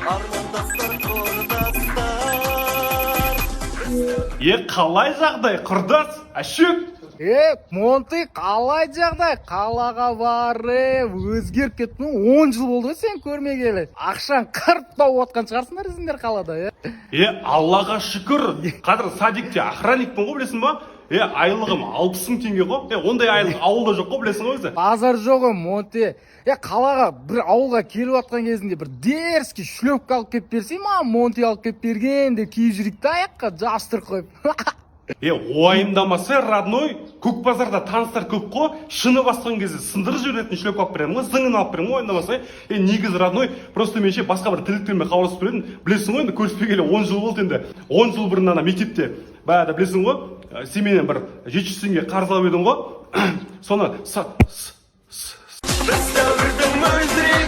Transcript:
армандастар құрдастар. Қалай жағдай, құрдас, әшек? Монти, қалай жағдай? Қалаға барып, өзгеріп кеттің. 10 жыл болды сен көрмегелі. Ақшаң қырып тауып отқан шығарсыңдар сендер қалада, Аллаға шүкір. Қазір садикте охранникпін ғой, білесің ба? Айлығым 60 мың теңге ғой. Ондай айлық ауылда жоқ қой, білесің ғой өзі. Базар жоғы, Монти. Қалаға бір ауылға келіп атқан кезінде бір дерзкий шлепка алып кеп берсей ма, Монти алып кеп берген де киіп жүрейік та аяққа жабыстырып қойып. Уайымдамасы, родной, көк базарда таныстар көп қой, шыны басқан кезде сындырып жіберетін шлеп алып беремін ғой, зыңын алып беремін ғой, уайымдамасы. Негізі, родной, просто менше басқа бір тірліктермен хабарласып беретін. Білесің ғой, енді көріспегелі 10 жыл болды енді. 10 жыл бұрын ана мектепте, баяғыда білесің ғой, семейден бір 700 теңге қарыз алып едім ғой. Соны Біз дәуірдің мөлдіреген